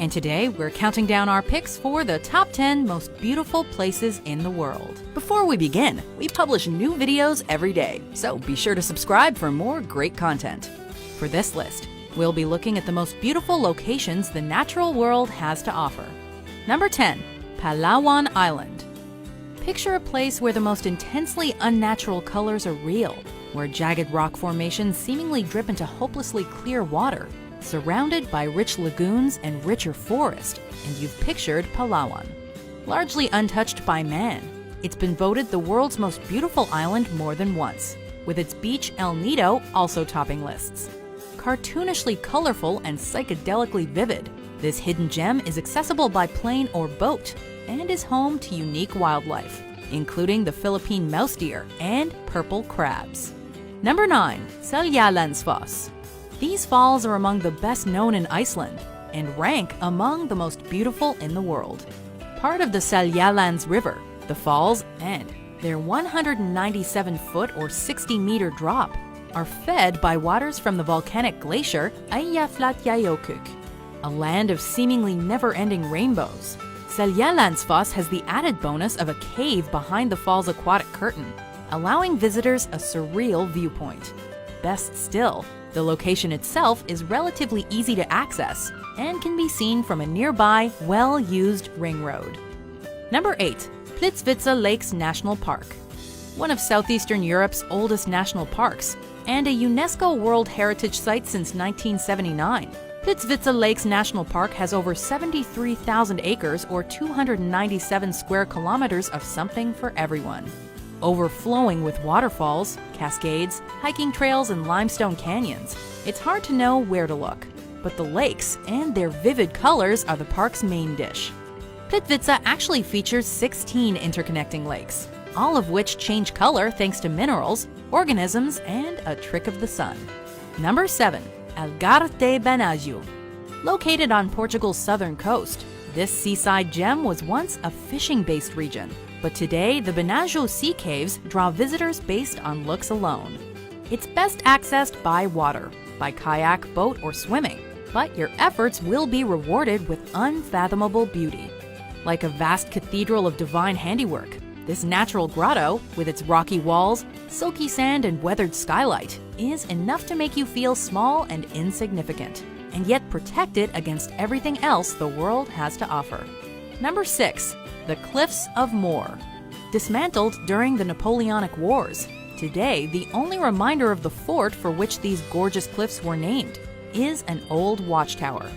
and today we're counting down our picks for the top 10 most beautiful places in the world. Before we begin, we publish new videos every day, so be sure to subscribe for more great content. For this list, we'll be looking at the most beautiful locations the natural world has to offer. Number 10. Palawan Island. Picture a place where the most intensely unnatural colors are real, where jagged rock formations seemingly drip into hopelessly clear water, surrounded by rich lagoons and richer forest, and you've pictured Palawan. Largely untouched by man, it's been voted the world's most beautiful island more than once, with its beach El Nido also topping lists. Cartoonishly colorful and psychedelically vivid, this hidden gem is accessible by plane or boat and is home to unique wildlife, including the Philippine mouse deer and purple crabs. Number 9. Seljalandsfoss. These falls are among the best known in Iceland and rank among the most beautiful in the world. Part of the Seljalands River, the falls and their 197-foot or 60-meter drop are fed by waters from the volcanic glacier Eyjafjallajökull, a land of seemingly never-ending rainbows. Seljalandsfoss has the added bonus of a cave behind the fall's aquatic curtain, allowing visitors a surreal viewpoint. Best still, the location itself is relatively easy to access and can be seen from a nearby, well-used ring road. Number 8. Plitvice Lakes National Park. One of southeastern Europe's oldest national parks and a UNESCO World Heritage Site since 1979. Plitvice Lakes National Park has over 73,000 acres or 297 square kilometers of something for everyone. Overflowing with waterfalls, cascades, hiking trails, and limestone canyons, it's hard to know where to look. But the lakes and their vivid colors are the park's main dish. Plitvice actually features 16 interconnecting lakes, all of which change color thanks to minerals, organisms, and a trick of the sun. Number 7. Algarve de Benajú. Located on Portugal's southern coast, this seaside gem was once a fishing-based region, but today the Benajú Sea Caves draw visitors based on looks alone. It's best accessed by water, by kayak, boat, or swimming, but your efforts will be rewarded with unfathomable beauty. Like a vast cathedral of divine handiwork, this natural grotto, with its rocky walls, silky sand, and weathered skylight, is enough to make you feel small and insignificant, and yet protected against everything else the world has to offer. Number 6. The Cliffs of Moher. Dismantled during the Napoleonic Wars, today the only reminder of the fort for which these gorgeous cliffs were named is an old watchtower.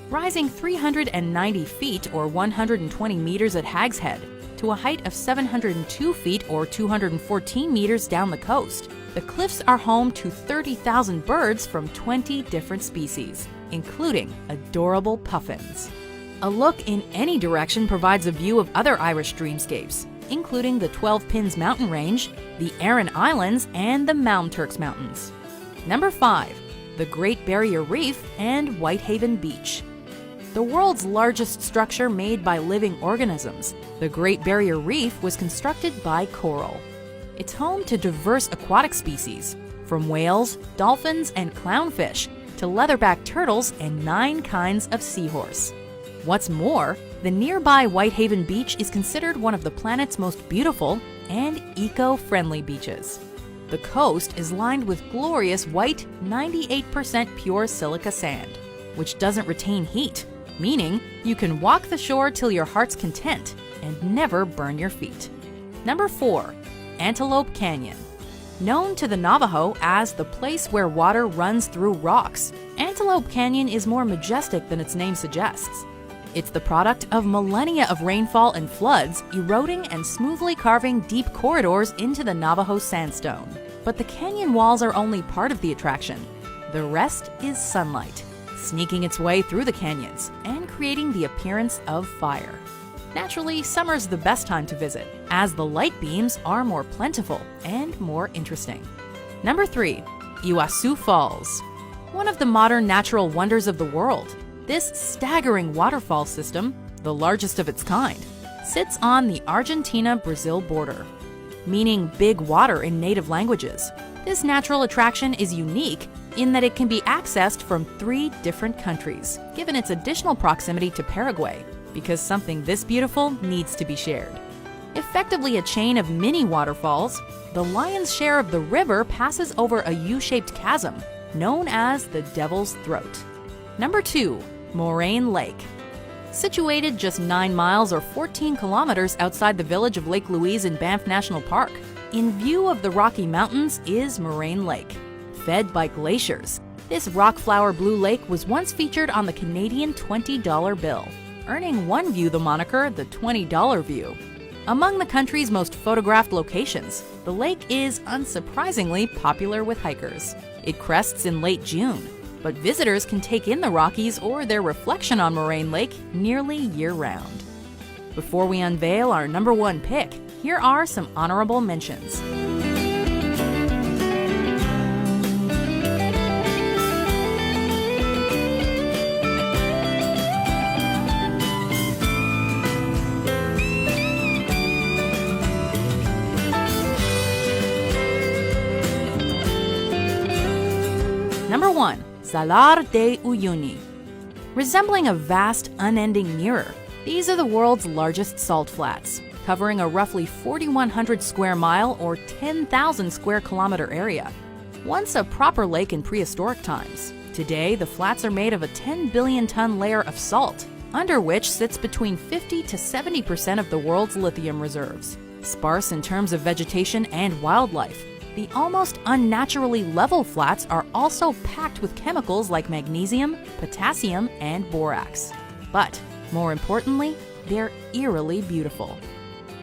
Rising 390 feet or 120 meters at Hag's Head, to a height of 702 feet or 214 meters down the coast, the cliffs are home to 30,000 birds from 20 different species, including adorable puffins. A look in any direction provides a view of other Irish dreamscapes, including the 12 Pins mountain range, the Aran Islands, and the Malmturks Mountains. Number 5. The Great Barrier Reef and Whitehaven Beach. The world's largest structure made by living organisms, the Great Barrier Reef was constructed by coral. It's home to diverse aquatic species, from whales, dolphins, and clownfish to leatherback turtles and 9 kinds of seahorse. What's more, the nearby Whitehaven Beach is considered one of the planet's most beautiful and eco-friendly beaches. The coast is lined with glorious white, 98% pure silica sand, which doesn't retain heat, meaning you can walk the shore till your heart's content and never burn your feet. Number 4. Antelope Canyon. Known to the Navajo as the place where water runs through rocks, Antelope Canyon is more majestic than its name suggests. It's the product of millennia of rainfall and floods eroding and smoothly carving deep corridors into the Navajo sandstone. But the canyon walls are only part of the attraction. The rest is sunlight, sneaking its way through the canyons and creating the appearance of fire. Naturally, summer's the best time to visit, as the light beams are more plentiful and more interesting. Number 3. Iguazu Falls. One of the modern natural wonders of the world, this staggering waterfall system, the largest of its kind, sits on the Argentina-Brazil border. Meaning big water in native languages, this natural attraction is unique in that it can be accessed from 3 different countries, given its additional proximity to Paraguay, because something this beautiful needs to be shared. Effectively a chain of mini waterfalls, the lion's share of the river passes over a U-shaped chasm, known as the Devil's Throat. Number 2. Moraine Lake. Situated just 9 miles or 14 kilometers outside the village of Lake Louise in Banff National Park, in view of the Rocky Mountains is Moraine Lake. Fed by glaciers, this rock-flower blue lake was once featured on the Canadian $20 bill, earning one view the moniker the $20 view. Among the country's most photographed locations, the lake is unsurprisingly popular with hikers. It crests in late June, but visitors can take in the Rockies or their reflection on Moraine Lake nearly year-round. Before we unveil our number 1 pick, here are some honorable mentions. Number 1. Salar de Uyuni. Resembling a vast, unending mirror, these are the world's largest salt flats, covering a roughly 4,100 square mile or 10,000 square kilometer area. Once a proper lake in prehistoric times, today the flats are made of a 10 billion ton layer of salt, under which sits between 50 to 70% of the world's lithium reserves. Sparse in terms of vegetation and wildlife, the almost unnaturally level flats are also packed with chemicals like magnesium, potassium, and borax. But, more importantly, they're eerily beautiful.